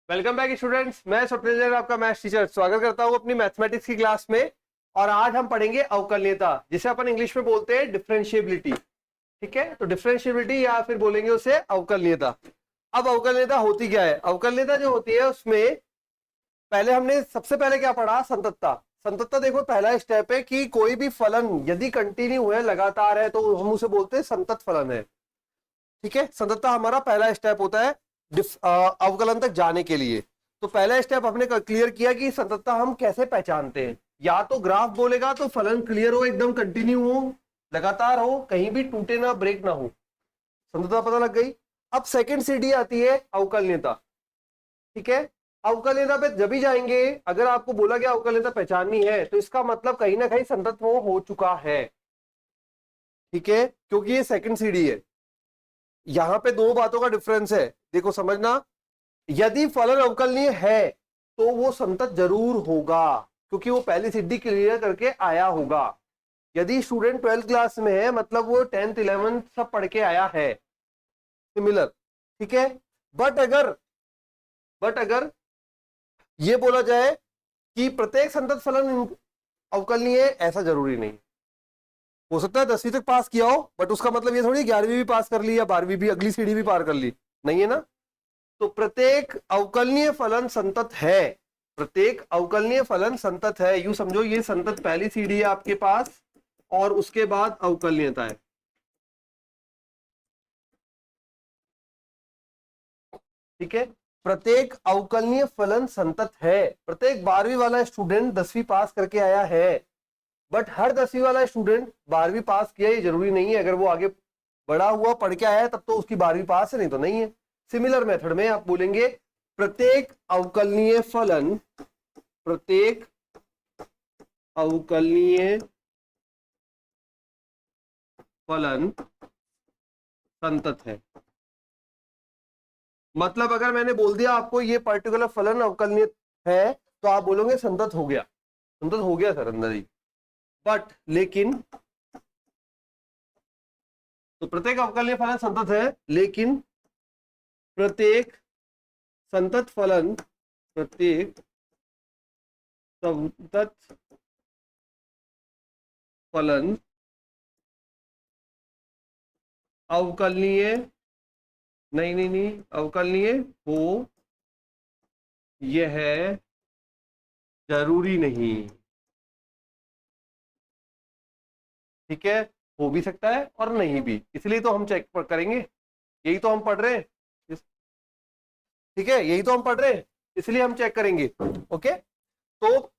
Welcome back students. मैं स्वप्निल, आपका maths teacher, स्वागत करता हूं अपनी मैथमेटिक्स की क्लास में। और आज हम पढ़ेंगे अवकलनीयता, जिसे अपन इंग्लिश में बोलते हैं डिफरेंशिएबिलिटी। ठीक है, तो डिफरेंशिएबिलिटी या फिर बोलेंगे उसे अवकलनीयता। अब अवकलनीयता होती क्या है? अवकलनीयता जो होती है उसमें पहले हमने सबसे पहले क्या पढ़ा? संततता। संततता देखो पहला स्टेप है कि कोई भी फलन यदि कंटिन्यू है, लगातार है, तो हम उसे बोलते हैं संतत फलन है। ठीक है, संततता हमारा पहला स्टेप होता है अवकलन तक जाने के लिए। तो पहला स्टेप हमने क्लियर किया कि संततता हम कैसे पहचानते हैं। या तो ग्राफ बोलेगा तो फलन क्लियर हो, एकदम कंटिन्यू हो, लगातार हो, कहीं भी टूटे ना, ब्रेक ना हो, संततता पता लग गई। अब सेकंड सीढ़ी आती है अवकलनीयता। ठीक है, अवकलनीयता पे जब भी जाएंगे, अगर आपको बोला गया अवकलनीयता पहचाननी है तो इसका मतलब कहीं ना कहीं संतत वो हो चुका है। ठीक है, क्योंकि ये सेकंड सीढ़ी है। यहां पे दो बातों का डिफरेंस है, देखो समझना। यदि फलन अवकलनीय है तो वो संतत जरूर होगा, क्योंकि वो पहली सीढ़ी क्लियर करके आया होगा। यदि स्टूडेंट 12th क्लास में है, मतलब वो 10th 11th सब पढ़ के आया है, सिमिलर। ठीक है, बट अगर बट अगर ये बोला जाए कि प्रत्येक संतत फलन अवकलनीय है, ऐसा जरूरी नहीं। हो सकता है 10वीं तक पास किया हो, बट उसका मतलब ये थोड़ी 11वीं भी पास कर ली या 12वीं भी, अगली सीढ़ी भी पार कर ली, नहीं है ना। तो प्रत्येक अवकलनीय फलन संतत है। प्रत्येक अवकलनीय फलन संतत है, यूं समझो ये संतत पहली सीढ़ी है आपके पास, और उसके बाद अवकलनीयता है। ठीक है, प्रत्येक अवकलनीय फलन संतत है। प्रत्येक 12वीं वाला स्टूडेंट 10वीं पास करके आया है, बट हर 10वीं वाला स्टूडेंट 12वीं पास किया ये जरूरी नहीं है। अगर वो आगे बड़ा हुआ पढ़ के आया है तब तो उसकी 12वीं पास है, नहीं तो नहीं है। सिमिलर मेथड में आप बोलेंगे प्रत्येक अवकलनीय फलन, प्रत्येक अवकलनीय फलन संतत है। मतलब अगर मैंने बोल दिया आपको ये पर्टिकुलर फलन अवकलनीय है, तो आप बोलोगे संतत हो गया, संतत हो गया सर अंदर ही। बट लेकिन, तो प्रत्येक अवकलनीय फलन संतत है, लेकिन प्रत्येक संतत फलन, प्रत्येक संतत फलन अवकलनीय नहीं नहीं नहीं अवकलनीय हो यह जरूरी नहीं। ठीक है, हो भी सकता है और नहीं भी, इसलिए तो हम चेक करेंगे। यही तो हम पढ़ रहे हैं। ठीक है, यही तो हम पढ़ रहे हैं, इसलिए हम चेक करेंगे। ओके, तो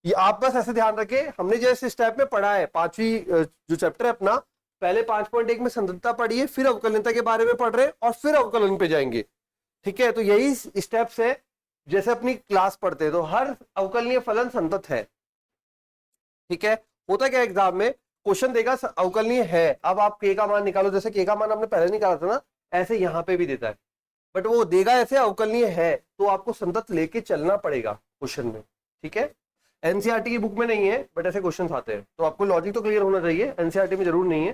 ये आप बस ऐसे ध्यान रखें, हमने जैसे स्टेप में पढ़ा है, पांचवी जो चैप्टर है अपना, पहले 5.1 में संततता पढ़ी है, फिर अवकलनीयता के बारे में पढ़ रहे हैं, और फिर अवकलन पे जाएंगे। ठीक है, तो यही स्टेप्स है जैसे अपनी क्लास पढ़ते हैं, तो हर अवकलनीय फलन संतत है। ठीक है, होता क्या एग्जाम में, क्वेश्चन देगा अवकलनीय है, अब आप के का मान निकालो, जैसे के का मान आपने पहले निकाला था ना, ऐसे यहां पे भी देता है, बट वो देगा ऐसे अवकलनीय है, तो आपको संतत लेके चलना पड़ेगा क्वेश्चन में। ठीक है, एनसीईआरटी की बुक में नहीं है, बट ऐसे क्वेश्चन आते हैं, तो आपको लॉजिक तो क्लियर होना चाहिए, एनसीईआरटी में जरूर नहीं है।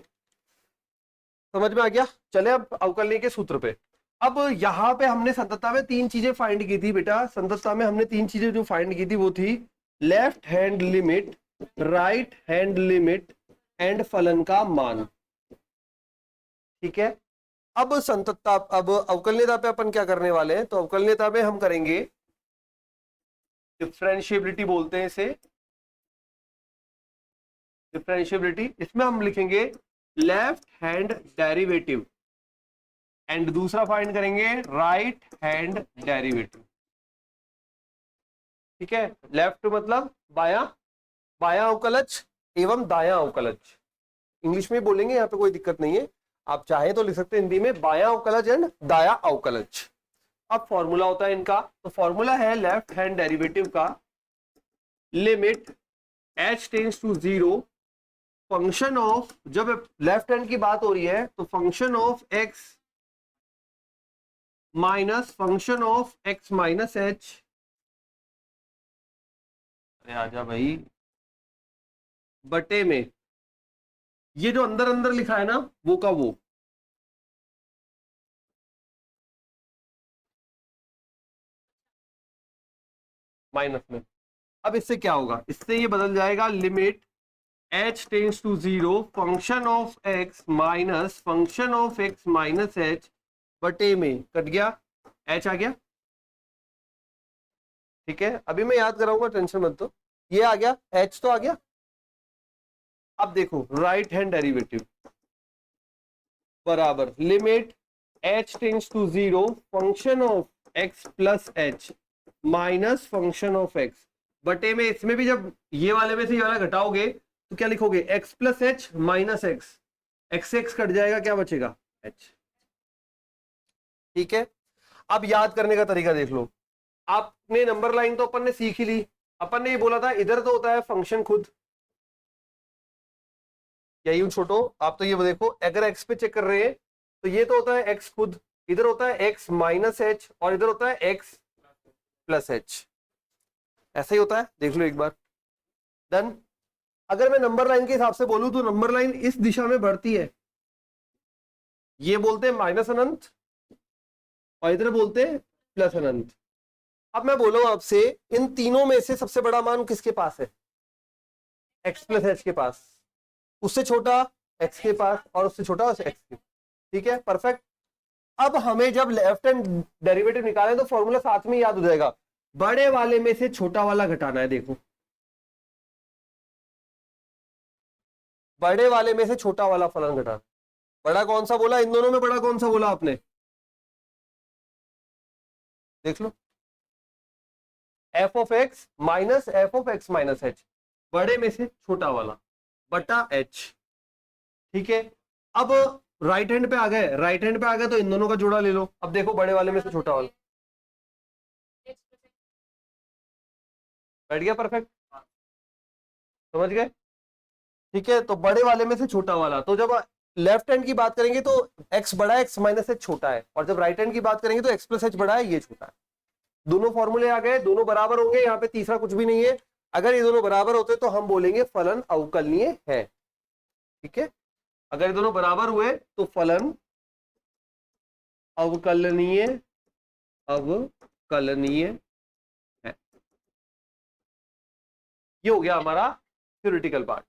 समझ में आ गया? चले अब अवकलनीय के सूत्र पे। अब यहां पे हमने संततता में तीन चीजें फाइंड की थी बेटा, संततता में हमने तीन चीजें जो फाइंड की थी वो थी left hand limit, right hand limit, and फलन का मान। ठीक है, अब संततता, अब अवकलनीयता पे अपन क्या करने वाले हैं, तो अवकलनीयता में हम करेंगे डिफरेंशिएबिलिटी, बोलते हैं इसे डिफरेंशिएबिलिटी। इसमें हम लिखेंगे लेफ्ट हैंड डेरिवेटिव, एंड दूसरा फाइंड करेंगे राइट हैंड डेरिवेटिव। ठीक है, लेफ्ट मतलब बायां, बायां अवकलज एवं दायां अवकलज, इंग्लिश में बोलेंगे, यहाँ पे कोई दिक्कत नहीं है, आप चाहे तो लिख सकते हैं हिंदी में, बायां अवकलज एंड दायां अवकलज। अब फॉर्मूला होता है इनका, तो फॉर्मूला है लेफ्ट हैंड डेरिवेटिव का, limit h tends to 0, function of, जब लेफ्ट हैंड की बात हो रही है तो function of x minus function of x minus h, अरे आजा भाई, बटे में ये जो अंदर अंदर लिखा है ना, वो का वो, माइनस में। अब इससे क्या होगा, इससे ये बदल जाएगा limit h tends to 0 function of x minus function of x minus h बटे में, कट गया h आ गया। ठीक है, अभी मैं याद कराऊंगा, टेंशन मत दो। ये आ गया, h तो आ गया। अब देखो राइट हैंड डेरिवेटिव बराबर limit h tends to 0 function of x plus h minus function of x बटे में, इसमें भी जब ये वाले में से ये वाला घटाओगे तो क्या लिखोगे, x plus h minus x, x x cut जाएगा, क्या बचेगा h। ठीक है, अब याद करने का तरीका देख लो। आपने नंबर लाइन तो अपन ने सीख ही ली, अपन ने ये बोला था इधर तो होता है फंक्शन खुद, या यूं छोटो, आप तो ये देखो अगर x पे चेक कर रहे हैं तो ये तो होता है x खुद, इधर होता है x माइनस एच और इधर होता है x प्लस एच, ऐसा ही होता है, देख लो एक बार। डन। अगर मैं नंबर लाइन के हिसाब से बोलूं तो नंबर लाइन इस दिशा में बढ़ती है, ये बोलते हैं माइनस अनंत और इधर बोलते हैं प्लस अनंत। अब मैं बोलूं आपसे इन तीनों में से सबसे बड़ा मान किसके पास है, x प्लस एच के पास, उससे छोटा x के पास और उससे छोटा x के। ठीक है, परफेक्ट। अब हमें जब लेफ्ट हैंड डेरिवेटिव निकालें तो फॉर्मूला साथ में याद हो जाएगा, बड़े वाले में से छोटा वाला घटाना है। देखो बड़े वाले में से छोटा वाला फलन घटाना, बड़ा कौन सा बोला, इन दोनों में बड़ा कौन सा बोला आपने, देख लो f of x minus f of x minus h, बड़े में से छोटा वाला बटा एच। ठीक है, अब राइट हैंड पे आ गए, राइट हैंड पे आ गए तो इन दोनों का जोड़ा ले लो। अब देखो बड़े वाले में से छोटा वाला बैठ गया, परफेक्ट, समझ गए। ठीक है, तो बड़े वाले में से छोटा वाला, तो जब लेफ्ट हैंड की बात करेंगे तो x बड़ा है, x माइनस एच छोटा है, और जब राइट हैंड की बात करेंगे तो x प्लस एच बड़ा है, ये छोटा है। दोनों फॉर्मूले आ गए, दोनों बराबर होंगे, यहाँ पे तीसरा कुछ भी नहीं है। अगर ये दोनों बराबर होते तो हम बोलेंगे फलन अवकलनीय है। ठीक है, अगर ये दोनों बराबर हुए तो फलन अवकलनीय, अवकलनीय है। ये हो गया हमारा थ्योरेटिकल पार्ट।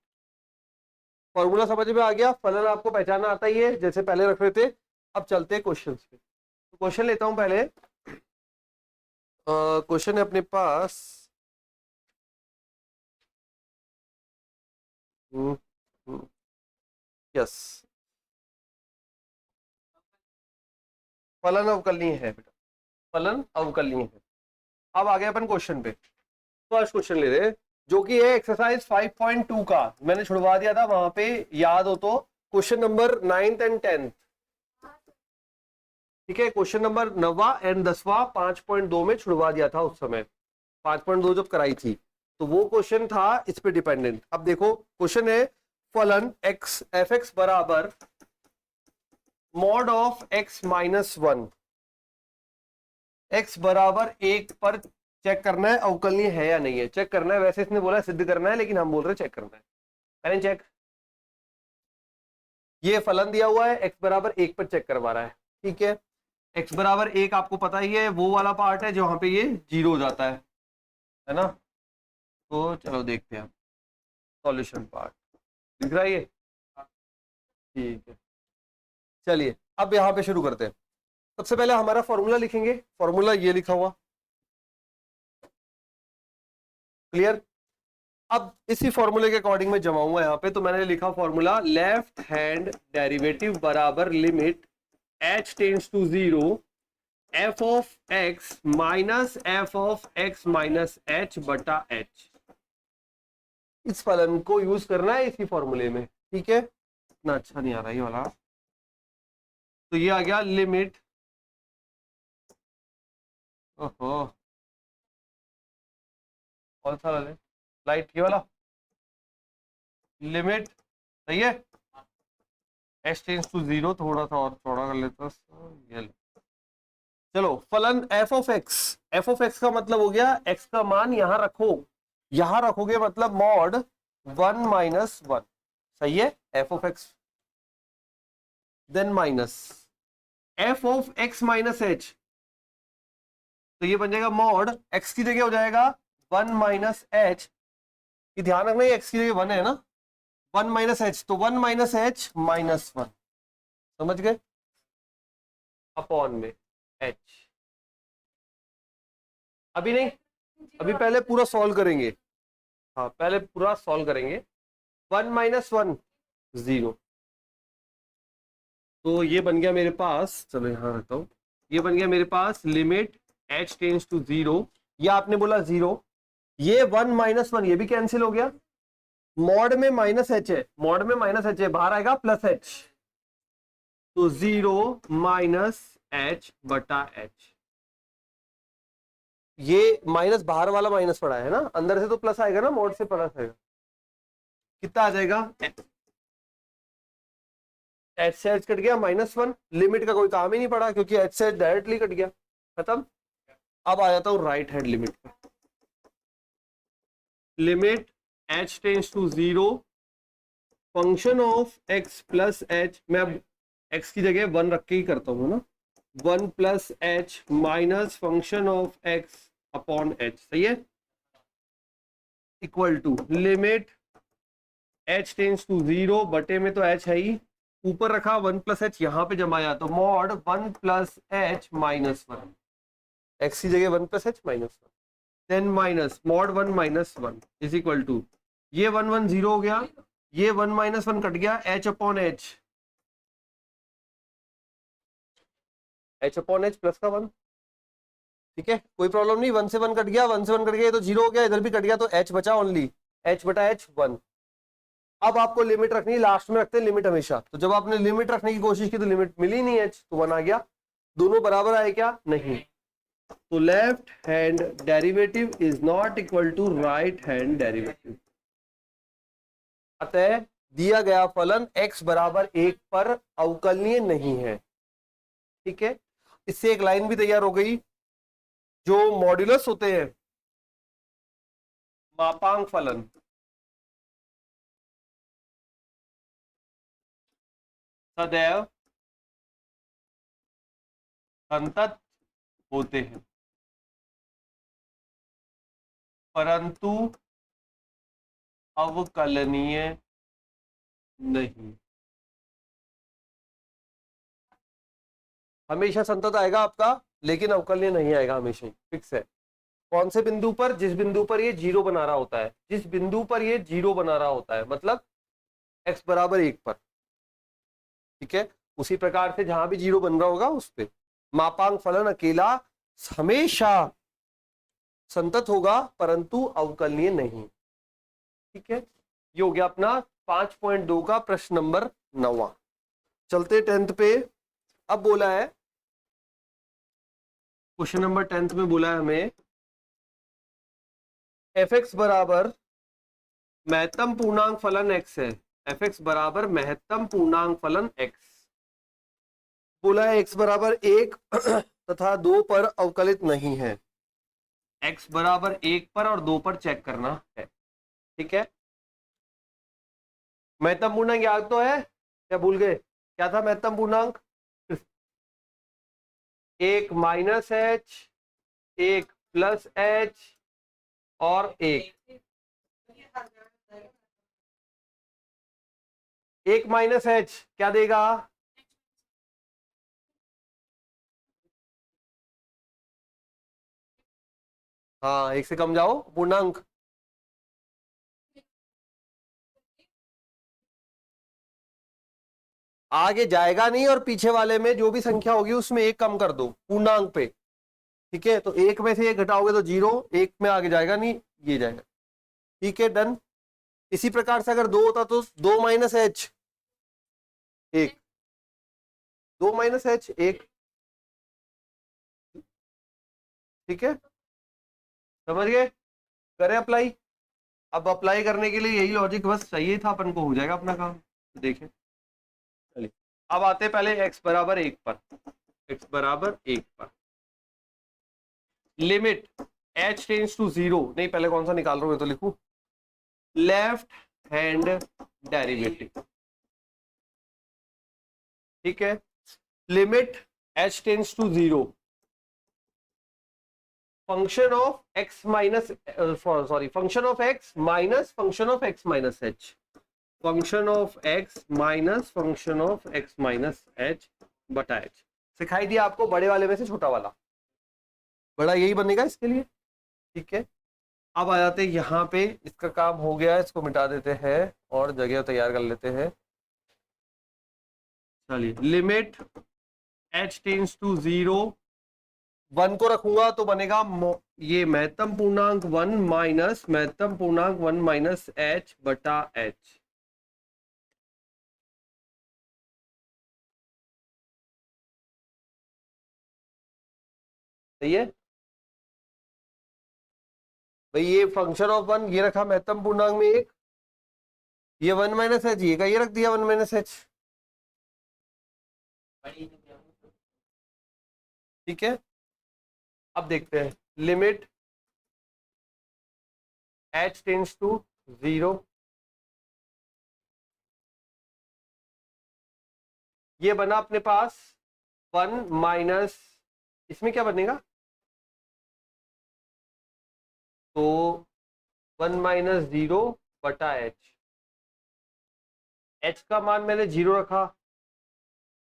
फॉर्मूला समझ में आ गया, फलन आपको पहचाना आता ही है जैसे पहले रख रहे थे। अब चलते हैं क्वेश्चंस पे। तो क्वेश्चन लेता हूं पहले। क्वेश्चन है अपने पास, यस, फलन अवकलनीय है बेटा, फलन अवकलनीय है। अब आ गया अपन क्वेश्चन पे। फर्स्ट क्वेश्चन ले रहे जो कि है एक्सरसाइज 5.2 का, मैंने छुड़वा दिया था वहां पे, याद हो तो, question number 9th and 10th। ठीक है, क्वेश्चन नंबर 9वां एंड 10वां 5.2 में छुड़वा दिया था उस समय, 5.2 जब कराई थी तो वो क्वेश्चन था इस पे डिपेंडेंट। अब देखो क्वेश्चन है फलन एक्स एफ एक्स बराबर mod of x minus 1, x बराबर 1 पर चेक करना है अवकलनीय है या नहीं है, चेक करना है। वैसे इसने बोला सिद्ध करना है, लेकिन हम बोल रहे हैं चेक करना है। करें चेक। ये फलन दिया हुआ है, एक्स बराबर 1 पर चेक करवा रहा है। ठीक है, एक्स बराबर 1 आपको पता ही है, वो वाला पार्ट है जहां पे ये 0 हो जाता है ना। तो चलो देखते हैं सॉल्यूशन पार्ट, दिख रहा है ये, ठीक है। चलिए अब यहाँ पे शुरू करते हैं। सबसे पहले हमारा फॉर्मूला लिखेंगे, फॉर्मूला ये लिखा हुआ, क्लियर। अब इसी फॉर्मूले के अकॉर्डिंग मैं जमाऊंगा यहाँ पे, तो मैंने लिखा फॉर्मूला लेफ्ट हैंड डेरिवेटिव बराबर limit h tends to 0 f of x minus f of x minus h बटा h। इस फलन को यूज करना है इसी फॉर्मूले में। ठीक है, इतना अच्छा नहीं आ रहा ये वाला, तो ये आ गया लिमिट, ओहो कौन सा वाला, लाइट ये वाला, लिमिट सही है, h टेंड्स टू 0, थोड़ा सा और चौड़ा कर लेता हूं। चलो फलन f of x, f of x का मतलब हो गया x का मान यहां रखो, यहां रखोगे मतलब मॉड 1 माइनस 1, सही है, f of x, then minus f of x minus h, तो ये बन जाएगा मॉड x की जगह हो जाएगा 1 माइनस एच, ध्यान रखना ये x की जगह 1 है ना, 1 माइनस एच, तो 1 माइनस एच माइनस 1, समझ गए, अपॉन में h। अभी नहीं, अभी पहले पूरा सॉल्व करेंगे, हाँ पहले पूरा सॉल्व करेंगे। 1 माइनस 1 0, तो ये बन गया मेरे पास, चलो यहां रखता हूं, ये बन गया मेरे पास लिमिट h टेंड्स टू 0, या आपने बोला 0, ये 1 माइनस 1 ये भी कैंसिल हो गया, मॉड में माइनस एच है, मॉड में माइनस एच है, बाहर आएगा प्लस एच, तो 0 माइनस एच बटा एच, ये माइनस बाहर वाला माइनस पड़ा है ना, अंदर से तो प्लस आएगा ना, मॉड से प्लस आएगा, कितना आ जाएगा, एच से एच कट गया -1, लिमिट का कोई काम ही नहीं पड़ा क्योंकि एच से डायरेक्टली कट गया, खत्म। अब आ जाता हूं राइट हैंड लिमिट पर, limit h tends to 0, function of x plus h, मैं अब x की जगह 1 रख के ही करता हूं ना, 1 plus h minus function of x upon h, सही है, equal to limit h tends to 0, बटे में तो h है ही, ऊपर रखा 1 प्लस एच, यहां पे जमाया तो mod 1 plus h minus 1, x की जगह 1 plus h minus 1, then minus mod 1 minus 1 is equal to, ये 1 1 0 हो गया, ये 1 माइनस 1 कट गया, h upon h, h upon h plus का 1, ठीक है, कोई प्रॉब्लम नहीं, 1 से 1 कट गया, 1 से 1 कट गया, ये तो 0 हो गया, इधर भी कट गया, तो h बचा ओनली, h बटा h 1। अब आपको लिमिट रखनी है, लास्ट में रखते हैं लिमिट हमेशा, तो जब आपने लिमिट रखने की कोशिश की तो लिमिट मिली नहीं h, तो 1 आ गया, दोनों बराबर आए क्या, नहीं, तो left hand derivative is not equal to right hand derivative, अतः दिया गया फलन x बराबर 1 पर अवकलनीय नहीं है, ठीक है। इससे एक लाइन भी तैयार हो गई, जो मॉड्यूलस होते हैं, मापांक फलन, सदैव संतत होते हैं परंतु अवकलनीय नहीं, हमेशा संतत आएगा आपका, लेकिन अवकलनीय नहीं आएगा हमेशा ही, फिक्स है। कौन से बिंदु पर, जिस बिंदु पर ये 0 बना रहा होता है, जिस बिंदु पर ये 0 बना रहा होता है, मतलब x बराबर 1 पर, ठीक है, उसी प्रकार से जहां भी 0 बन रहा होगा उस पे मापांक फलन अकेला हमेशा संतत होगा परंतु अवकलनीय नहीं, ठीक है। ये हो गया अपना 5.2 का प्रश्न नंबर 9। चलते 10th पे, अब बोला है क्वेश्चन नंबर 10th में बोला है हमें f(x) बराबर महत्तम पूर्णांक फलन x है, f(x) बराबर महत्तम पूर्णांक फलन x, बोला है x बराबर 1 तथा 2 पर अवकलित नहीं है, x बराबर 1 पर और 2 पर चेक करना है, ठीक है। महत्तम पूर्णांक याद तो है, क्या भूल गए, क्या था महत्तम पूर्णांक, 1 माइनस एच, 1 प्लस एच और 1 माइनस एच क्या देगा, हाँ 1 से कम जाओ पूर्णांक, आगे जाएगा नहीं, और पीछे वाले में जो भी संख्या होगी उसमें 1 कम कर दो पूर्णांक पे, ठीक है, तो 1 में से 1 घटाओगे तो 0, 1 में आगे जाएगा नहीं, ये जाएगा, ठीक है, डन। इसी प्रकार से अगर 2 होता तो 2 माइनस एच 1, 2 माइनस एच 1, ठीक है, समझ गए, करें अप्लाई। अब अप्लाई करने के लिए यही लॉजिक बस चाहिए था अपन को, हो जाएगा अपना काम, देखें, चलिए अब आते पहले x बराबर 1 पर, x बराबर 1 पर लिमिट h टेंड्स टू 0, नहीं पहले कौन सा निकाल रहा हूं, तो लिखूं लेफ्ट हैंड डेरिवेटिव, ठीक है, limit h tends to 0, function of x minus sorry function of x minus function of x minus h, function of x minus function of x minus h बटा एच। सिखाई दिया आपको बड़े वाले में से छोटा वाला, बड़ा यही बनेगा इसके लिए। ठीक है, अब आ जाते हैं यहाँ पे, इसका काम हो गया, इसको मिटा देते हैं और जगह तैयार कर लेते हैं। चलिए, लिमिट h टेंड्स टू 0, 1 को रखूंगा तो बनेगा ये महत्तम पूर्णांक 1 माइनस महत्तम पूर्णांक 1 माइनस h बटा h। सही है भाई, ये फंक्शन ऑफ 1 ये रखा महत्तम पूर्णांक में एक, ये 1 माइनस एच ये का ये रख दिया 1 माइनस एच। ठीक है, अब देखते हैं लिमिट h टेंड्स टू 0, ये बना अपने पास 1 माइनस, इसमें क्या बनेगा तो 1 माइनस 0 बटा h। h का मान मैंने 0 रखा,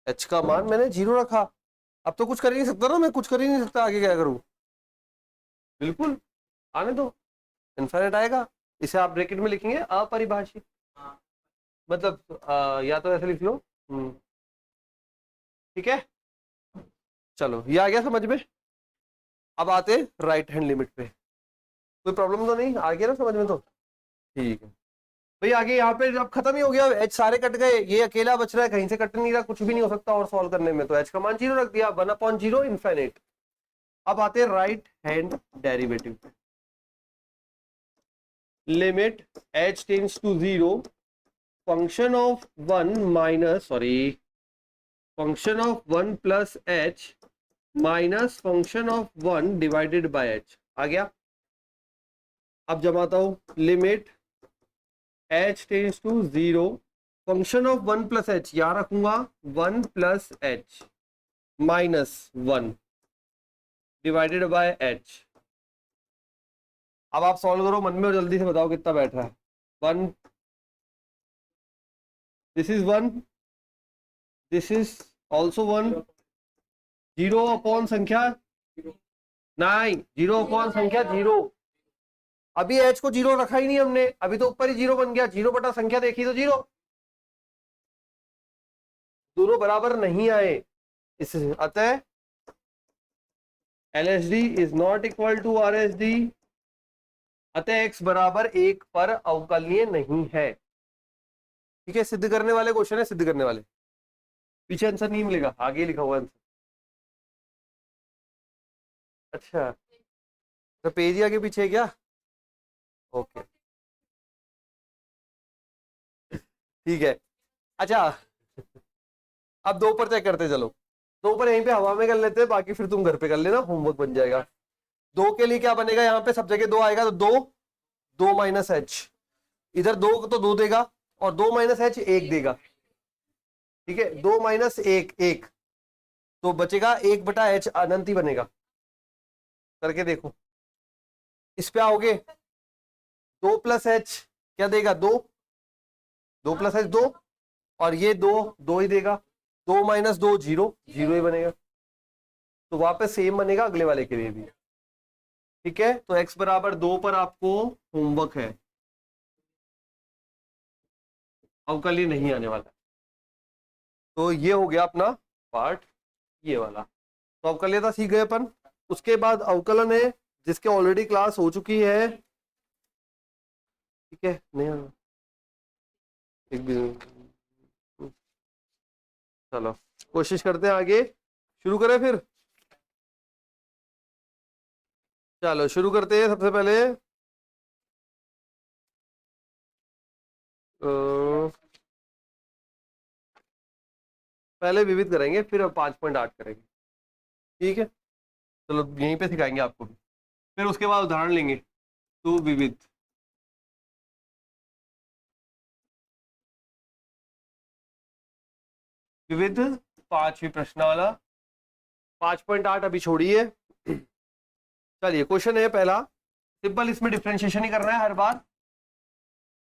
h का मान मैंने 0 रखा। अब तो कुछ कर ही नहीं सकता ना, मैं कुछ कर ही नहीं सकता, आगे क्या करूं, बिल्कुल आने दो, इनफाइनाइट आएगा। इसे आप ब्रैकेट में लिखेंगे अपरिभाषित, मतलब या तो ऐसे लिख लो। ठीक है, चलो ये आ गया समझ में। अब आते राइट हैंड लिमिट पे, कोई प्रॉब्लम तो नहीं, आ गया ना समझ में तो ठीक है भाई। आगे यहाँ पे अब खत्म ही हो गया, एच सारे कट गए, ये अकेला बच रहा है, कहीं से कट नहीं रहा, कुछ भी नहीं हो सकता और सॉल्व करने में, तो एच का मान 0 रख दिया, 1/0 इनफाइनाइट। अब आते हैं राइट हैंड डेरिवेटिव पे, limit h tends to 0, function of 1 minus sorry function of 1 plus h minus function of 1 divided by h। आ गया, अब जमाता हूं, limit h tends to 0, function of 1 plus h यहां रखूंगा 1 plus h minus 1 divided by h। अब आप solve करो मन में और जल्दी से बताओ कितना बैठ रहा है। 1, this is 1, this is also 1, 0 upon संख्या 9, 0 अपॉन संख्या 0। अभी h को 0 रखा ही नहीं हमने, अभी तो ऊपर ही 0 बन गया, 0 बटा संख्या देखी तो 0, दोनों बराबर नहीं आए, इस अतः LHD is not equal to RHD, अतः x बराबर 1 पर अवकलनीय नहीं है। ठीक है, सिद्ध करने वाले क्वेश्चन है, सिद्ध करने वाले, पीछे आंसर नहीं मिलेगा, आगे लिखा हुआ आंसर। अच्छा, तो पेज ही आगे पीछे है क्या, ओके ठीक है। अच्छा, अब 2 पर चेक करते चलो, 2 पर यहीं पे हवा में कर लेते हैं, बाकी फिर तुम घर पे कर लेना, होमवर्क बन जाएगा। 2 के लिए क्या बनेगा, यहाँ पे सब जगह 2 आएगा, तो 2 माइनस एच, इधर 2 तो 2 देगा और 2 माइनस एच 1 देगा। ठीक है, 2 माइनस 1 1, तो बचेगा 1 बटा एच, अनंत ही बनेगा। करके देखो, इस पे आओगे 2 प्लस एच क्या देगा, 2, 2 प्लस एच 2, और ये 2 ही देगा, 2 माइनस 2 0 0 ही बनेगा, तो वापस सेम बनेगा अगले वाले के लिए भी। ठीक है, तो x बराबर 2 पर आपको होमवर्क है, अवकलनीय नहीं आने वाला, तो ये हो गया अपना पार्ट ये वाला। तो अवकलनीयता सीख गए अपन, उसके बाद अवकलन है जिसके ऑलरेडी क्लास हो चुकी है। ठीक है, नहीं एक भी, चलो कोशिश करते हैं आगे, शुरू करें फिर। चलो शुरू करते हैं, सबसे पहले पहले विविध करेंगे, फिर 5.8 करेंगे। ठीक है, चलो यहीं पे सिखाएंगे आपको भी, फिर उसके बाद उदाहरण लेंगे। तो विविध, विविध 5वीं प्रश्न वाला, 5.8 अभी छोड़िए, चलिए क्वेश्चन है पहला, सिंपल, इसमें डिफरेंशिएशन ही करना है हर बार,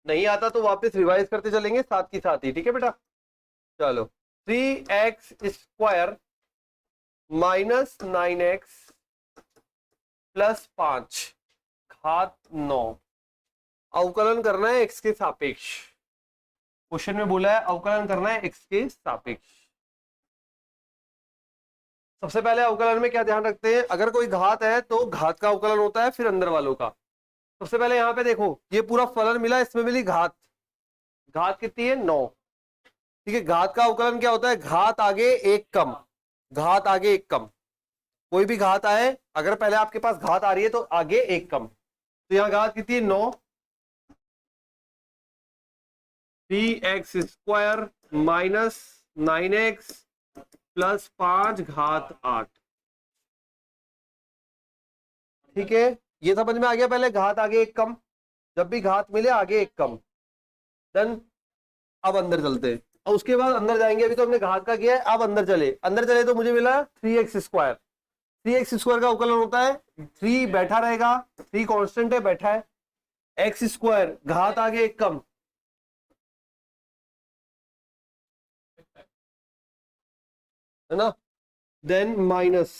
नहीं आता तो वापस रिवाइज करते चलेंगे साथ की साथ ही, ठीक है बेटा। चलो 3x² माइनस 9x प्लस 5 घात 9 अवकलन करना है x के सापेक्ष। क्वेश्चन में बोला है अवकलन करना है x के सापेक्ष। सबसे पहले अवकलन में क्या ध्यान रखते हैं, अगर कोई घात है तो घात का अवकलन होता है, फिर अंदर वालों का। सबसे पहले यहां पे देखो, ये पूरा फलन मिला, इसमें मिली घात, घात कितनी है 9, ठीक है। घात का अवकलन क्या होता है, घात आगे एक कम, घात आगे एक कम, कोई भी घात आए अगर पहले आपके पास घात आ रही है तो आगे एक कम, तो यहां घात कितनी है 9, 3x² माइनस 9x प्लस 5 घात 8, ठीक है। ये समझ में आ गया, पहले घात आगे एक कम, जब भी घात मिले आगे एक कम, देन अब अंदर चलते हैं, और उसके बाद अंदर जाएंगे, अभी तो हमने घात का किया है, अब अंदर चले, अंदर चले तो मुझे मिला 3x², 3x² का अवकलन होता है 3 बैठा रहेगा, 3 कांस्टेंट है बैठा है, x² घात आगे एक कम, है ना, देन माइनस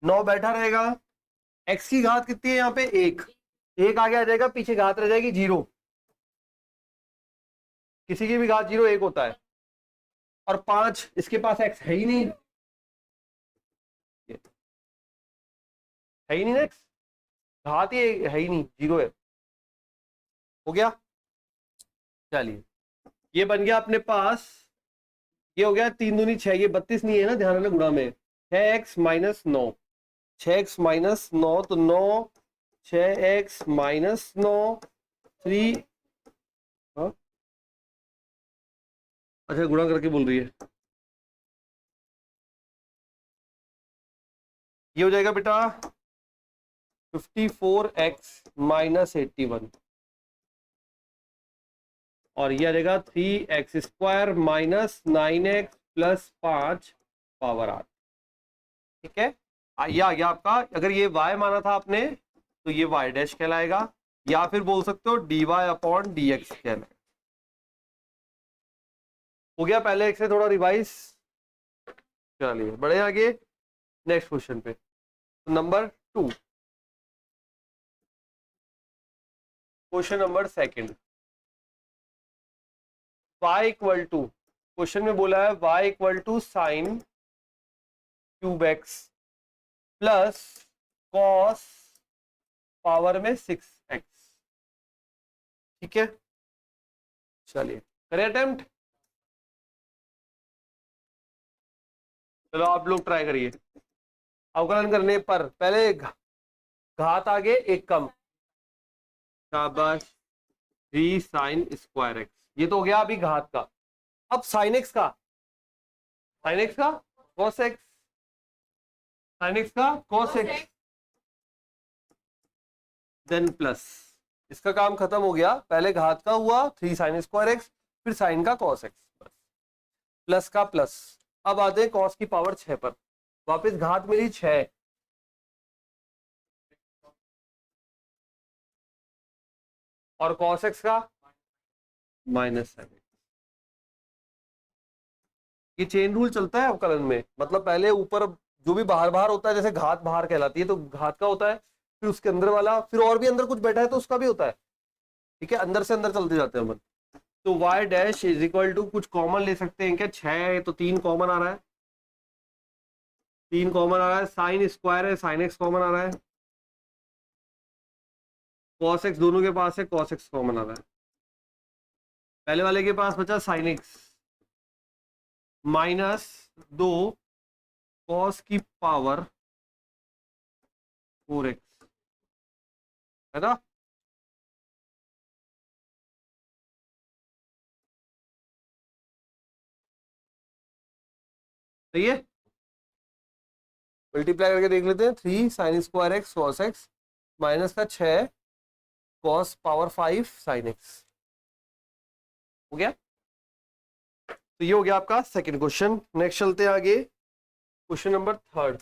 9 बैठा रहेगा, x की घात कितनी है यहाँ पे 1, 1 आगे आ जाएगा, पीछे घात रह जाएगी 0, किसी की भी घात 0 1 होता है, और 5 इसके पास x है ही नहीं, है ही नहीं x, घात ही है ही नहीं, 0 है, हो गया। चलिए ये बन गया अपने पास, ये हो गया 3 दूनी 6, ये 32 नहीं है ना, ध्यान रखना गुणा में, 6x माइनस 9, 6x माइनस 9 तो 9, 6x माइनस 9 3, अच्छा गुणा करके बोल रही है, ये हो जाएगा बेटा 54x माइनस 81, और ये आ जाएगा 3x² minus 9x plus 5 power 8, ठीक है। ये आ गया आपका, अगर ये y माना था आपने तो ये y डैश कहलाएगा, या फिर बोल सकते हो dy/dx कहलाएगा। हो गया पहले एक से थोड़ा रिवाइज, चलिए बढ़े आगे नेक्स्ट क्वेश्चन पे, number 2, question number 2, y equal to, question में बोला है y equal to sine cube x plus cos power में 6x, ठीक है। चलिए करें अटेम्प्ट, चलो आप लोग ट्राई करिए। अवकलन करने पर पहले घात आगे एक कम, शाबाश, 3 साइन स्क्वायर एक्स, ये तो हो गया अभी घात का। अब साइन एक्स का, साइन एक्स का कॉस एक्स, साइन एक्स का कॉस एक्स, देन प्लस, इसका काम खत्म हो गया, पहले घात का हुआ 3 साइन स्क्वायर एक्स, फिर साइन का कॉस एक्स, प्लस का प्लस। अब आते हैं कॉस की पावर 6 पर, वापस घात मिली 6, और कॉस एक्स का -7। ये चेन रूल चलता है अवकलन में, मतलब पहले ऊपर जो भी बाहर बाहर होता है, जैसे घात बाहर कहलाती है तो घात का होता है, फिर उसके अंदर वाला, फिर और भी अंदर कुछ बैठा है तो उसका भी होता है, ठीक है। अंदर से अंदर चलते जाते हैं अपन। तो y dash is equal to, कुछ कॉमन ले सकते हैं क्या, 6 है तो 3 कॉमन आ रहा है, 3 कॉमन आ रहा है, साइन स्क्वायर है, साइन एक्स कॉमन आ रहा है, कॉस एक्स दोनों के पास है, कॉस एक्स कॉमन आ रहा है, पहले वाले के पास बचा साइन एक्स -2 कॉस की पावर 4x, है ना। सही है, मल्टीप्लाई करके देख लेते हैं, 3 sine square x cos x minus का 6 कॉस पावर 5 साइन एक्स, हो गया। तो ये हो गया आपका सेकंड क्वेश्चन। नेक्स्ट चलते हैं आगे, क्वेश्चन नंबर 3,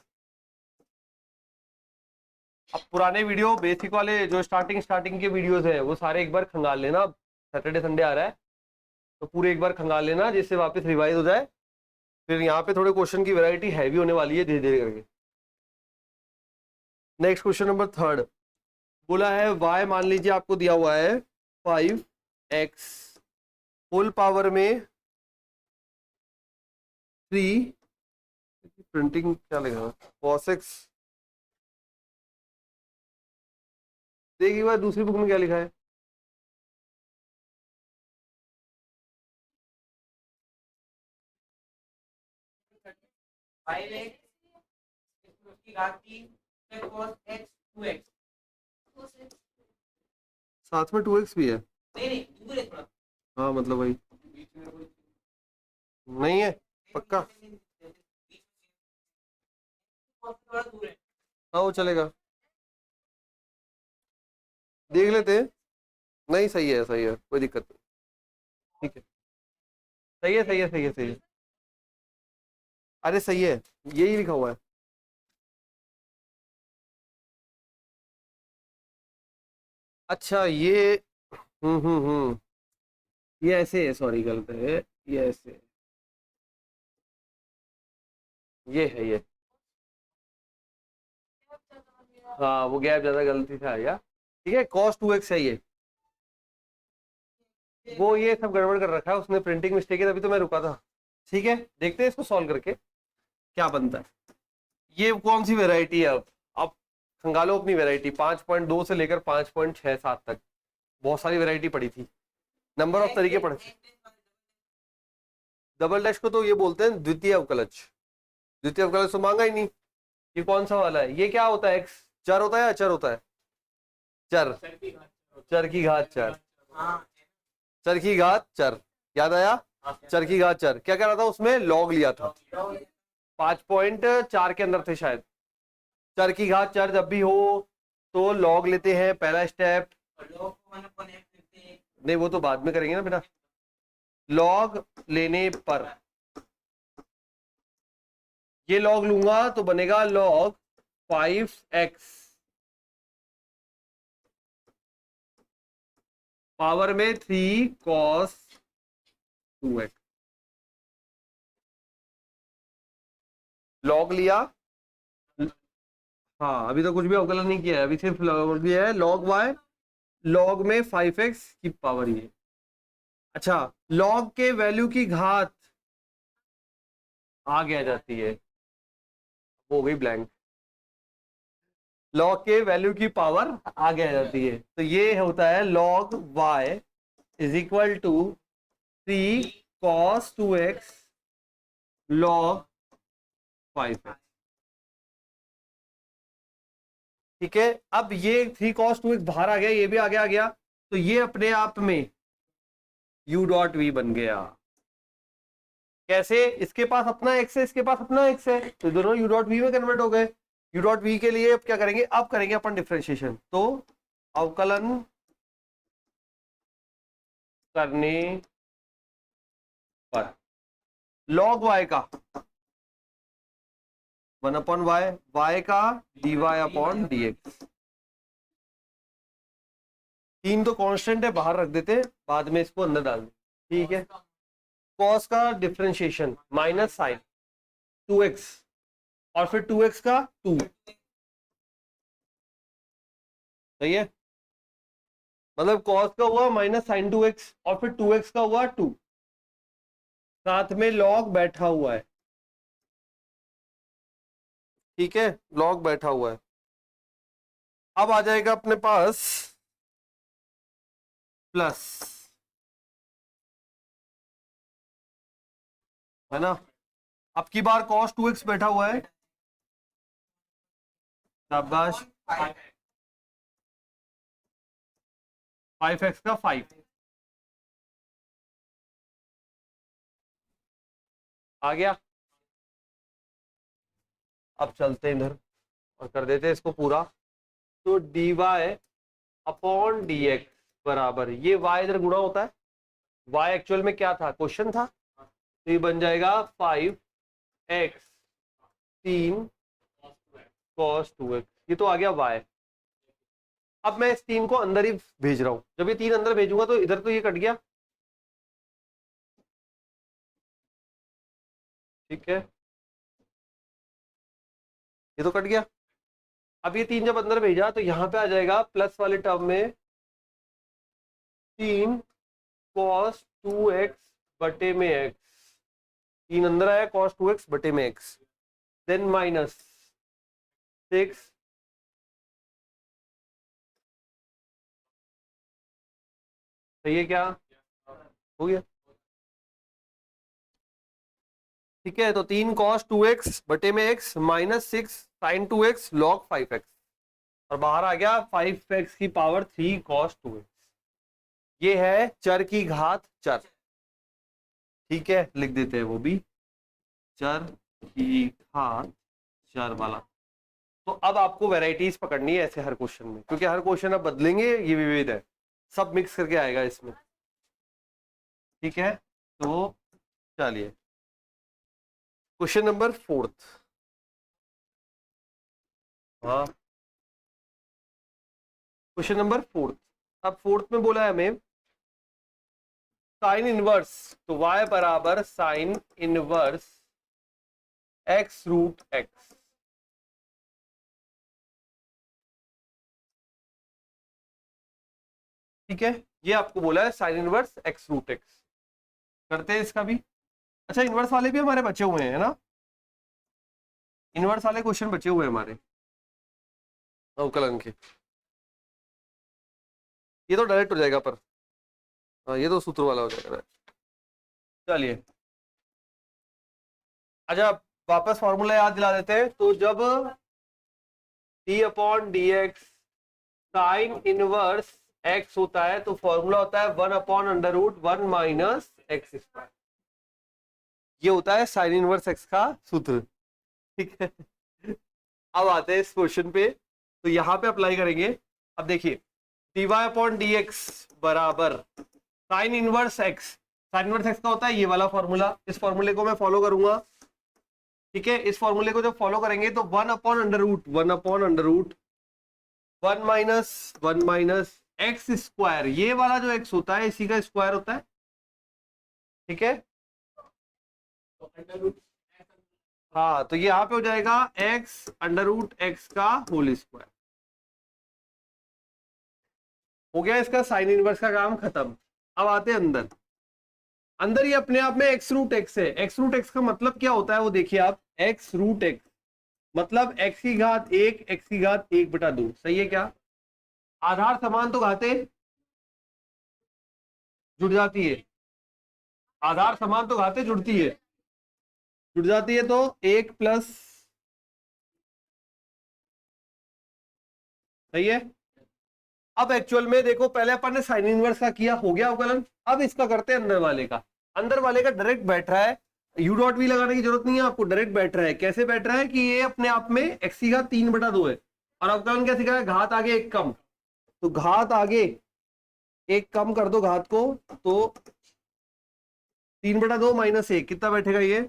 अब पुराने वीडियो बेसिक वाले जो स्टार्टिंग के वीडियोस है वो सारे एक बार खंगाल लेना। सैटरडे संडे आ रहा है तो पूरे एक बार खंगाल लेना जिससे वापस रिवाइज हो जाए। फिर यहाँ पे थोड़े क्वेश्चन की वैरायटी हैवी होने वाली है धीरे धीरे करके। नेक्स्ट क्वेश्चन नंबर 3 बोला है y मान लीजिए आपको दिया हुआ है 5x होल पावर में 3, प्रिंटिंग क्या लिखा cos x, देखिए बार दूसरी बुक में क्या लिखा है। साथ में 2x भी है। हाँ मतलब भाई नहीं है पक्का। हाँ वो चलेगा, देख लेते हैं। नहीं सही है कोई दिक्कत नहीं। ठीक है सही है। अरे सही है, यही लिखा हुआ है। अच्छा ये ये ऐसे है, सॉरी गलत है, ये ऐसे है। ये है ये। हाँ वो गैप ज्यादा गलती से आ गया। ठीक है cos 2x है ये। वो ये सब गड़बड़ कर रखा है उसने, प्रिंटिंग मिस्टेक है तभी तो मैं रुका था। ठीक है देखते हैं इसको सॉल्व करके क्या बनता है। ये कौन सी वेराइटी है अब खंगालो अपनी वेराइटी 5.2 से लेकर 5.67 तक बहुत सारी वेराइटी पड़ी थी, नंबर ऑफ तरीके पढ़े थे। डबल डैश को तो ये बोलते हैं द्वितीय अवकलज। द्वितीय अवकलज तो मांगा ही नहीं। ये कौन सा वाला है, ये क्या होता है, एक्स चर होता है या अचर होता है। चर, चर की घात चर, चर की घात चर, याद आया। चर की घात चर क्या कह रहा था उसमें, लॉग लिया था। 5.4 के अंदर थे शायद। चर की घात चर जब भी हो तो लॉग लेते हैं, पहला स्टेप। नहीं वो तो बाद में करेंगे ना बेटा। लॉग लेने पर ये लॉग लूंगा तो बनेगा लॉग 5x पावर में 3 cos 2x। लॉग लिया, हाँ अभी तो कुछ भी अवकलन नहीं किया है, अभी सिर्फ लॉग लिया है। लॉग y लॉग में 5x की पावर ये। अच्छा लॉग के वैल्यू की घात आगे आ जाती है, हो गई ब्लैंक। लॉग के वैल्यू की पावर आगे आ जाती है तो ये होता है log y is equal to 3 cos 2x log 5x। ठीक है अब ये 3 cos 2x बाहर आ गया, ये भी आगे आ गया तो ये अपने आप में u डॉट वी बन गया। कैसे, इसके पास अपना x है, इसके पास अपना x है तो दोनों u डॉट वी में कन्वर्ट हो गए। u डॉट वी के लिए अब क्या करेंगे, अब करेंगे अपन डिफरेंशिएशन। तो अवकलन करने पर log y का 1/y, y का dy अपॉन dx। 3 तो कांस्टेंट है बाहर रख देते, बाद में इसको अंदर डाल दें। ठीक है cos का डिफरेंशिएशन माइनस साइन 2x और फिर 2x का 2। सही है, मतलब cos का हुआ माइनस साइन 2x और फिर 2x का हुआ 2, साथ में log बैठा हुआ है। ठीक है log बैठा हुआ है। अब आ जाएगा अपने पास प्लस, है ना। अब की बार cos 2x बैठा हुआ है, शाबाश 5x का 5 आ गया। अब चलते हैं इधर और कर देते हैं इसको पूरा। तो dy अपॉन dx बराबर, ये y इधर गुणा होता है, y एक्चुअल में क्या था, क्वेश्चन था, तो ये बन जाएगा 5x 3 cos 2x। ये तो आ गया y। अब मैं इस 3 को अंदर ही भेज रहा हूं, जब ये 3 अंदर भेजूंगा तो इधर तो ये कट गया, ठीक है, ये तो कट गया। अब ये 3 जब अंदर भेजा तो यहां पे आ जाएगा प्लस वाले टर्म में 3 cos 2x बटे में x, 3 अंदर आया cos 2x बटे में x, देन माइनस 6 सही है क्या, हो गया, ठीक है। तो 3 cos 2x बटे में x minus 6 sin 2x log 5x, और बाहर आ गया 5x की पावर 3 cos 2x। ये है चर की घात चर, ठीक है, लिख देते हैं वो भी, चर की घात चर वाला। तो अब आपको वेराइटीज पकड़नी है ऐसे हर क्वेश्चन में, क्योंकि हर क्वेश्चन अब बदलेंगे, ये विविध है, सब मिक्स करके आएगा इसमें, ठीक है। तो चलिए क्वेश्चन नंबर 4, हाँ क्वेश्चन नंबर 4। अब 4 में बोला है हमें साइन इनवर्स, तो y बराबर sine inverse x root x, ठीक है, ये आपको बोला है sine inverse x root x। करते हैं इसका भी। अच्छा इनवर्स वाले भी हमारे बचे हुए हैं ना, इनवर्स वाले क्वेश्चन बचे हुए हैं हमारे अवकलन के, ये तो डायरेक्ट हो जाएगा पर, हाँ ये तो सूत्र वाला हो जाएगा। चलिए अच्छा वापस फॉर्मूला याद दिला देते हैं। तो जब d upon d x sine inverse x होता है तो फॉर्मूला होता है 1 upon under root 1 minus x square, ये होता है साइन इनवर्स x का सूत्र, ठीक है। अब आते हैं इस क्वेश्चन पे, तो यहां पे अप्लाई करेंगे। अब देखिए dy अपॉन डी एक्स बराबर sine inverse x, sign inverse x का होता है ये वाला फॉर्मूला, इस फॉर्मूले को मैं फॉलो करूंगा, ठीक है। इस फॉर्मूले को जब फॉलो करेंगे तो 1 upon under root 1 upon under root 1 minus x square, ये वाला जो x होता है इसी का स्क्वायर होता है, ठीक है। हाँ तो ये यहाँ पे हो जाएगा x अंडर रूट एक्स का होल स्क्वायर, हो गया इसका साइन इनवर्स का काम खत्म। अब आते हैं अंदर, अंदर ये अपने आप में x रूट एक्स है, x रूट एक्स का मतलब क्या होता है वो देखिए आप, x रूट एक्स मतलब x की घात 1 x की घात 1 बटा 2, सही है क्या। आधार समान तो घातें जुड़ जाती है, आधार समान तो घातें जुड़ती है, जुड़ जाती है, तो 1 प्लस, सही है। अब एक्चुअल में देखो पहले अपन ने साइन इनवर्स का किया, हो गया अवकलन, अब इसका करते हैं अंदर वाले का। अंदर वाले का डायरेक्ट बैठ रहा है, यू डॉट भी लगाने की जरूरत नहीं है आपको, डायरेक्ट बैठ रहा है। कैसे बैठ रहा है कि ये अपने आप में एक्स की घात 3 बटा 2 है, और अवकलन क्या सिखाया, घात आगे एक कम, तो घात आगे एक कम कर दो घात को, तो 3 बटा 2 माइनस 1 कितना बैठेगा ये,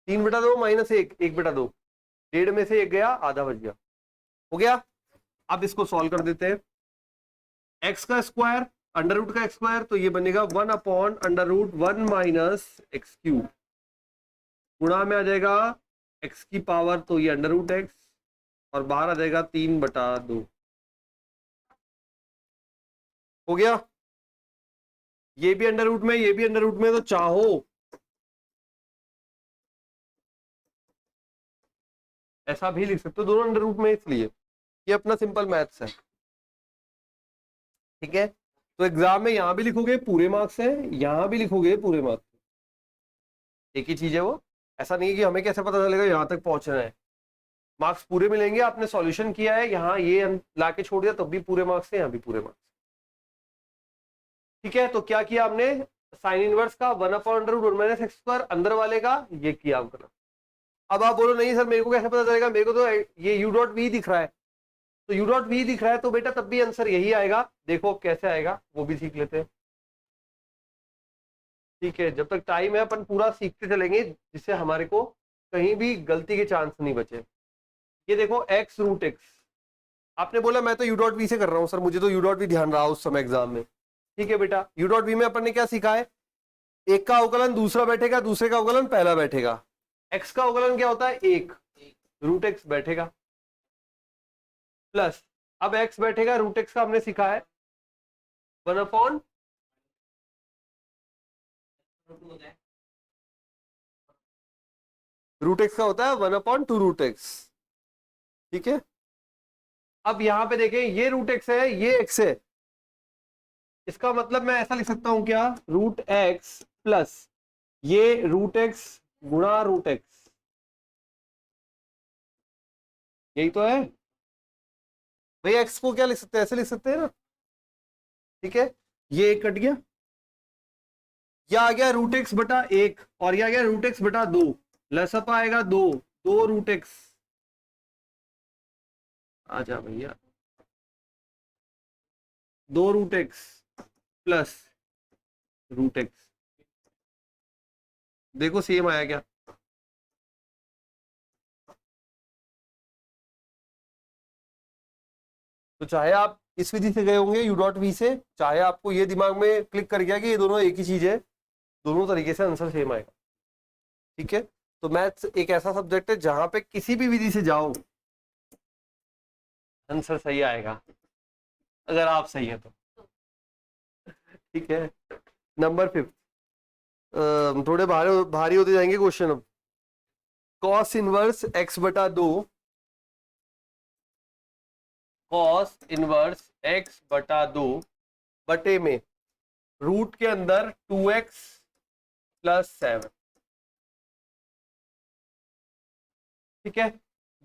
3 बटा 2 माइनस 1 1 बटा 2, 1.5 में से 1 गया, आधा बच गया, हो गया। अब इसको सॉल्व कर देते हैं, एक्स का स्क्वायर अंडर रूट का स्क्वायर, तो ये बनेगा 1 upon under root 1 minus x cube, गुणा में आ जाएगा एक्स की पावर, तो ये अंडर रूट एक्स, और बाहर आ जाएगा 3 बटा 2, हो गया। ये भी अंडर रूट में, ये भी अंडर रूट में, तो चाहो ऐसा भी लिख सकते हो, दोनों अंडर रूट में, इसलिए ये अपना सिंपल मैथ्स है, ठीक है। तो एग्जाम में यहां भी लिखोगे पूरे मार्क्स है, यहां भी लिखोगे पूरे मार्क्स, एक ही चीज है वो, ऐसा नहीं है कि हमें कैसे पता चलेगा यहां तक पहुंचना है, मार्क्स पूरे मिलेंगे। आपने सॉल्यूशन किया है, यहाँ ये लाके छोड़ दिया तब भी पूरे मार्क्स है, यहाँ भी पूरे मार्क्स, ठीक है। तो क्या किया हमने, साइन इनवर्स का 1 upon under root 1 minus x square, अंदर वाले का ये किया हमने। अब आप बोलो नहीं सर मेरे को कैसे पता चलेगा, मेरे को तो ये यू डॉट वी दिख रहा है, तो यू डॉट वी दिख रहा है तो बेटा तब भी आंसर यही आएगा, देखो कैसे आएगा वो भी सीख लेते हैं, ठीक है। जब तक टाइम है अपन पूरा सीखते चलेंगे जिससे हमारे को कहीं भी गलती के चांस नहीं बचे। ये देखो x रूट एक्स, आपने बोला मैं तो यू डॉट वी से कर रहा हूं सर, मुझे तो यू डॉट वी ध्यान रहा उस समय एग्जाम में। ठीक है बेटा, यू डॉट वी में अपन ने क्या सीखा है, एक का अवकलन दूसरा बैठेगा, दूसरे का अवकलन पहला बैठेगा। x का अवकलन क्या होता है, एक, रूट एक्स बैठेगा प्लस, अब x बैठेगा, रूट एक्स का हमने सीखा है 1/, रूट एक्स का होता है 1/2 रूट एक्स। ठीक है, अब यहां पे देखें ये रूट एक्स है, ये x है, इसका मतलब मैं ऐसा लिख सकता हूं क्या, रूट एक्स प्लस ये रूट एक्स गुणा रूट एक्स, यही तो है भाई। एक्स को क्या लिख सकते हैं, ऐसे लिख सकते हैं ना। ठीक है, ये एक कट गया, यह आ गया रूट एक्स बटा एक, और यह आ गया रूट एक्स बटा दो, लसअप आएगा दो, दो रूट एक्स, आ जा भैया, दो root x plus root x, देखो सेम आया क्या। तो चाहे आप इस विधि से गए होंगे यू डॉट वी से, चाहे आपको ये दिमाग में क्लिक कर गया कि ये दोनों एक ही चीज है, दोनों तरीके से आंसर सेम आएगा। ठीक है, तो मैथ्स एक ऐसा सब्जेक्ट है जहां पे किसी भी विधि से जाओ आंसर सही आएगा, अगर आप सही है तो। ठीक है, नंबर 5, थोड़े भारी भारी होते जाएंगे क्वेश्चन अब। कॉस इनवर्स एक्स बटा दो, कॉस इनवर्स एक्स बटा दो बटे में रूट के अंदर 2x प्लस 7। ठीक है,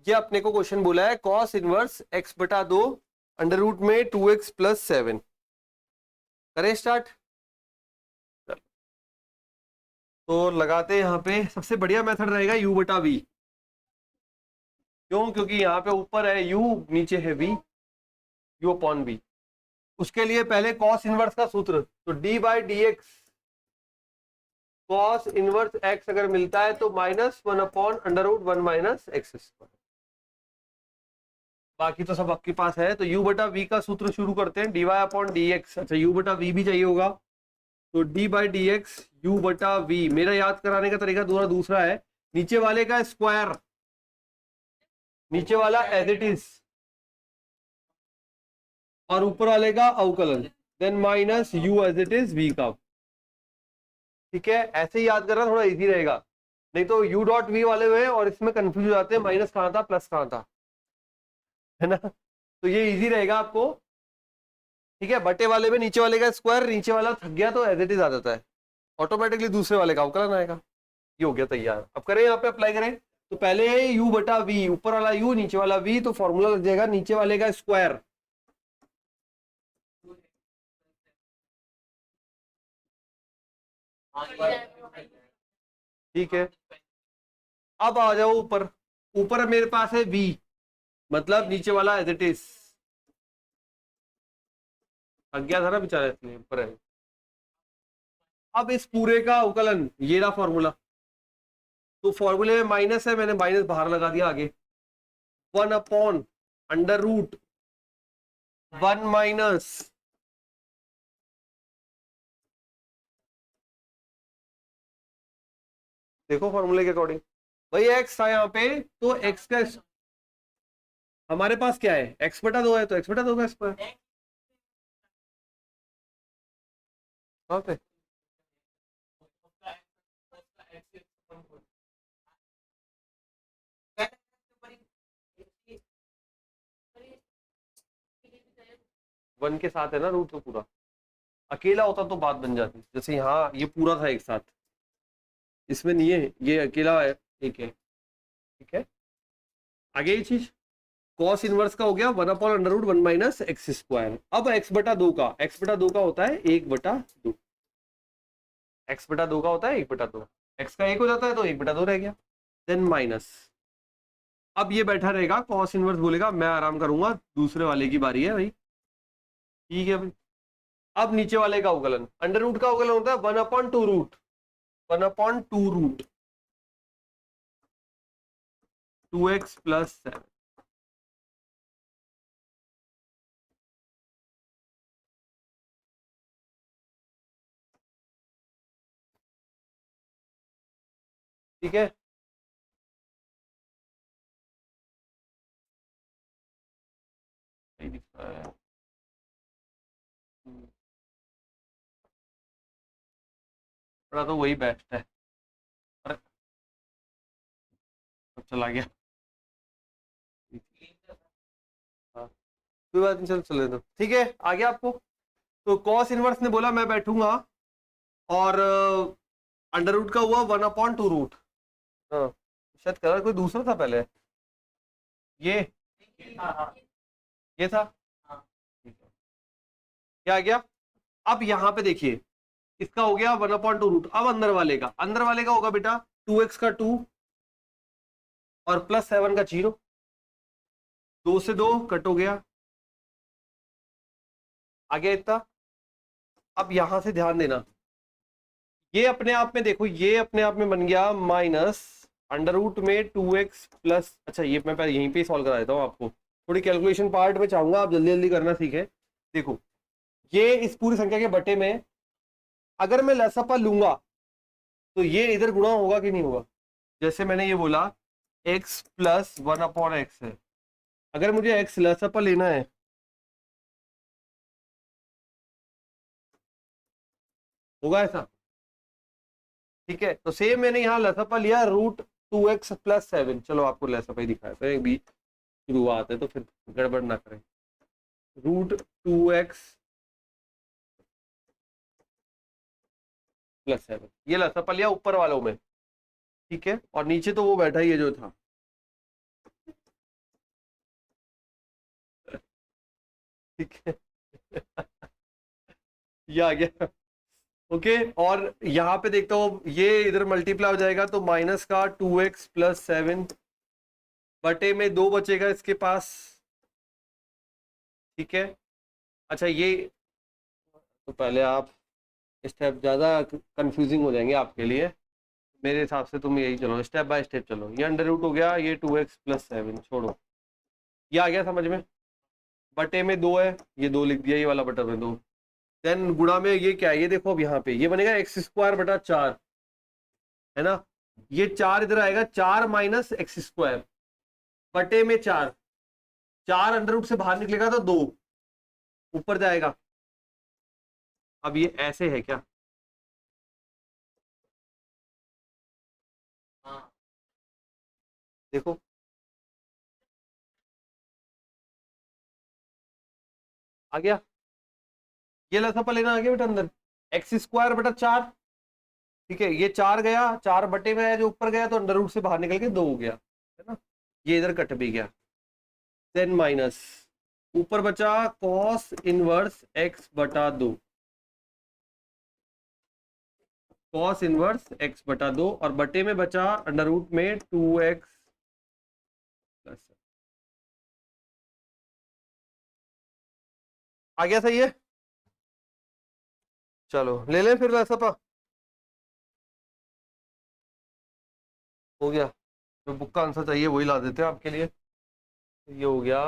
ये अपने को क्वेश्चन बोला है कॉस इनवर्स एक्स बटा दो अंडर रूट में 2x प्लस 7। करें स्टार्ट, तो लगाते हैं यहाँ पे, सबसे बढ़िया मेथड रहेगा u बटा v। क्यों, क्योंकि यहाँ पे ऊपर है u, नीचे है v, u अपॉन v। उसके लिए पहले कॉस इनवर्स का सूत्र, तो d by d x, cos inverse x अगर मिलता है तो -1 upon under root 1 minus x square. बाकी तो सब आपके पास है, तो u बटा v का सूत्र शुरू करते हैं, dy अपॉन डी एक्स। अच्छा, u बटा v भी चाहिए होगा, तो d by d x you बटा v। मेरा याद कराने का तरीका थोड़ा दूसरा है, नीचे वाले का स्क्वायर, नीचे वाला एज इट इज, और ऊपर वाले का अवकलन, then minus u as it is v का। ठीक है, ऐसे ही याद करना थोड़ा इजी रहेगा, नहीं तो u डॉट v वाले हुए और इसमें कंफ्यूज हो जाते हैं, माइनस कहाँ था प्लस कहाँ था, है ना। तो ये इजी रहेगा आपको। ठीक है, बटे वाले में नीचे वाले का स्क्वायर, नीचे वाला थक गया तो एज इट इज आ जाता है, ऑटोमेटिकली दूसरे वाले का अवकलन आएगा। ये हो गया तैयार। अब करें, यहाँ पे अप्लाई करें, तो पहले है u बटा v, ऊपर वाला u नीचे वाला v, तो फॉर्मूला लग जाएगा नीचे वाले का स्क्वायर, ठीक है। अब आ जाओ ऊपर, ऊपर मेरे पास है v, मतलब नीचे वाला एज इट इज, अज्ञात था ना बेचारा इसलिए ऊपर है। अब इस पूरे का अवकलन, ये रहा फॉर्मूला, तो फॉर्मूले में माइनस है, मैंने माइनस बाहर लगा दिया आगे, 1 अपॉन अंडर रूट 1 माइनस, देखो फॉर्मूले के अकॉर्डिंग, भाई x था यहाँ पे, तो x का हमारे पास क्या है, x बटा 2 है, तो x बटा 2 का स्क्वायर। पे वन के साथ है ना रूट, तो पूरा अकेला होता तो बात बन जाती, जैसे यहाँ ये पूरा था एक साथ, इसमें नहीं है, ये अकेला है, एक है। ठीक है, आगे ये चीज कॉस इनवर्स का हो गया 1 upon under root 1 minus x square. अब x बटा 2 का, x बटा 2 का होता है 1/2, x बटा 2 का होता है 1/2, x का 1 हो जाता है तो 1/2 रह गया, देन माइनस, अब ये बैठा रहेगा, कॉस इनवर्स बोलेगा मैं आराम करूंगा, दूसरे वाले की बारी है भाई। ठीक है भाई, अब नीचे वाले का अवकलन, अंडर रूट का अवकलन होता है 1/2 रूट, 1/2 रूट, 2x प्लस 7। ठीक है, नहीं दिख रहा है। थोड़ा तो वही बेस्ट है। अरे अब चला गया। हाँ, कोई बात नहीं, चलो चले दो। ठीक है, आ गया आपको। तो कॉस इनवर्स ने बोला मैं बैठूंगा, और अंडर रूट का हुआ 1/2 रूट। हाँ, शायद कलर कोई दूसरा था पहले। ये ये था। ठीक है, क्या आ गया? अब यहाँ पे देखिए, इसका हो गया 1/2 रूट। अब अंदर वाले का होगा बेटा 2x का 2 और प्लस 7 का 0। 2 से 2 कट हो गया, आ गया इतना। अब यहां से ध्यान देना, ये अपने आप में देखो, ये अपने आप में बन गया माइनस अंडर रूट में 2x प्लस। अच्छा, ये मैं पहले यहीं पे सॉल्व करा देता हूँ आपको। थोड़ी कैलकुलेशन पार्ट में चाहूंगा आप जल्दी जल्दी करना सीखे। देखो, ये इस पूरी संख्या के बटे में अगर मैं लसापा लूंगा तो ये इधर गुणा होगा कि नहीं होगा? जैसे मैंने ये बोला x प्लस 1/x है, अगर मुझे x लसापा लेना है, होगा ऐसा? ठीक है, तो सेम मैंने यहाँ लसापा लिया √2x+7। चलो आपको लसापा ही दिखाया था, एक भी शुरुआत है तो फिर गड़बड़ ना करें। √2x+7, ये लसापा लिया ऊपर वालों में। ठीक है, और नीचे तो वो बैठा ही है जो था। ठीक है, ये आ गया। ओके, और यहाँ पे देखता हूँ ये इधर मल्टीप्लाई हो जाएगा, तो माइनस का 2x+7 बटे में 2 बचेगा इसके पास। ठीक है, अच्छा ये तो पहले आप स्टेप ज्यादा कंफ्यूजिंग हो जाएंगे आपके लिए, मेरे हिसाब से तुम यही चलो, स्टेप बाय स्टेप चलो। ये अंडर रूट हो गया, ये 2x+7 छोड़ो, ये आ गया समझ में। बटे में 2 है, ये 2 लिख दिया, ये वाला बटा में 2। देन गुणा में ये क्या है, ये देखो अब यहाँ पे ये बनेगा x² बटा 4, है ना? ये 4 इधर आएगा, 4 माइनस x², बटे में 4। 4 अंडर रूट से बाहर निकलेगा तो 2 ऊपर जाएगा। अब ये ऐसे है क्या? देखो, आ गया, ये लसापा लेना आ गया बेटा अंदर, x² बटा 4। ठीक है, ये 4 गया, 4 बटे में है जो ऊपर गया, तो अंडर रूट से बाहर निकल के 2 हो गया, है ना? ये इधर कट भी गया। देन माइनस, ऊपर बचा cos inverse x/2, cos inverse x/2, और बटे में बचा अंडर रूट में 2x प्लस। आ गया, सही है। चलो ले लें फिर लसापा, हो गया। जो बुक का आंसर चाहिए वही ला देते हैं आपके लिए। ये हो गया,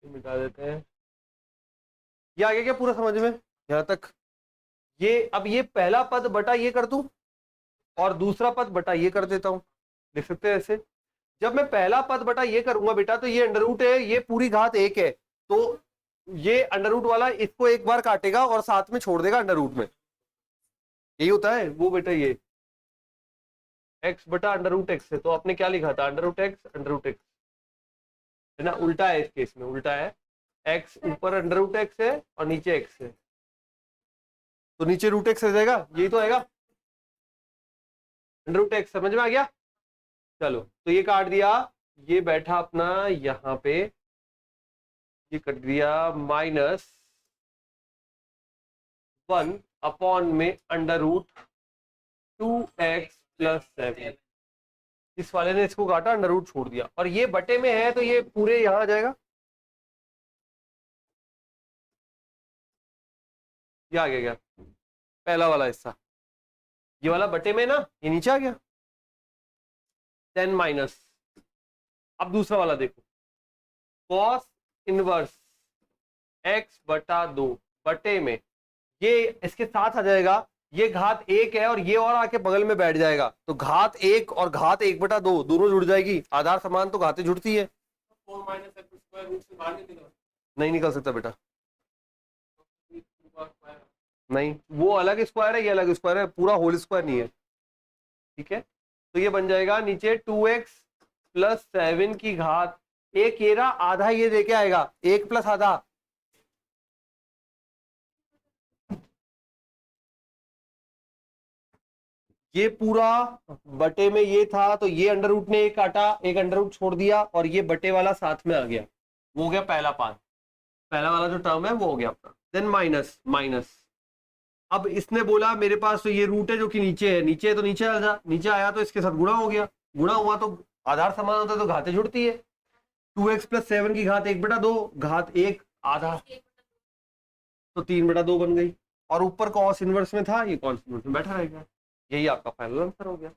ये मिटा देते हैं। ये आ गया क्या पूरा समझ में यहाँ तक? ये अब ये पहला पद बटा ये कर दूं, और दूसरा पद बटा ये कर देता हूं। लिख सकते हैं ऐसे। जब मैं पहला पद बटा ये करूंगा बेटा, तो ये अंडर रूट है, ये पूरी घात 1 है, तो ये अंडर रूट वाला इसको एक बार काटेगा और साथ में छोड़ देगा अंडर रूट में। यही होता है वो बेटा, ये x/√x है, तो आपने क्या लिखा था? अंडर रूट x, है ना? उल्टा है, इस केस में उल्टा है। x ऊपर अंडर रूट x है और नीचे x है, तो नीचे √x रह जाएगा, यही तो आएगा। अंडर रूट x समझ में आ गया? चलो, तो ये काट दिया, ये बैठा अपना यहाँ पे, ये कट दिया -1 में अंडर रूट 2x+7। इस वाले ने इसको काटा, अंडर रूट छोड़ दिया, और ये बटे में है तो ये पूरे यहां आ जाएगा। ये आ गया क्या पहला वाला हिस्सा? ये वाला बटे में ना, ये नीचे आ गया। Then minus. अब दूसरा वाला देखो, कॉस इनवर्स x बटा 2 बटे में, ये इसके साथ आ जाएगा, ये घात 1 है और ये और आके बगल में बैठ जाएगा, तो घात 1 और घात 1 बटा 2 दोनों जुड़ जाएगी, आधार समान तो घातें जुड़ती है। 4 माइनस एक्स स्क्वायर रूट से बाहर नहीं निकल सकता बेटा, नहीं, वो अलग स्क्वायर है, ये अलग स्क्वायर है, पूरा होल स्क्वायर नहीं है। ठीक है, तो ये बन जाएगा नीचे 2x प्लस 7 की घात, एक ये रहा, आधा ये देके आएगा, 1 प्लस आधा, ये पूरा बटे में ये था, तो ये अंडर रूट ने एक काटा, एक अंडर रूट छोड़ दिया, और ये बटे वाला साथ में आ गया, वो हो गया पहला पार्ट, पहला वाला जो टर्म है वो हो गया अपना। देन माइनस माइनस, अब इसने बोला मेरे पास तो ये रूट है जो कि नीचे है, नीचे है तो नीचे आ जा, नीचे आया तो इसके साथ गुणा हो गया, गुणा हुआ तो आधार समान होता है तो घातें जुड़ती है। 2x प्लस 7 की घात 1 बटा 2 घात 1 आधा, तो 3 बटा 2 बन गई, और ऊपर कॉस इनवर्स में था, ये कॉस इनवर्स में बैठा रहेगा। यही आपका फाइनल आंसर हो गया।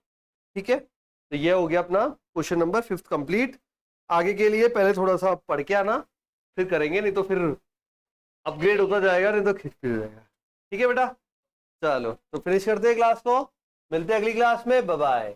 ठीक है, तो ये हो गया अपना क्वेश्चन नंबर 5 कंप्लीट। आगे के लिए पहले थोड़ा सा पढ़ के आना, फिर करेंगे, नहीं तो फिर अपग्रेड होता जाएगा, नहीं तो खिंच फिर जाएगा। ठीक है बेटा, चलो तो फिनिश करते हैं क्लास को, मिलते हैं अगली क्लास में, बाय बाय।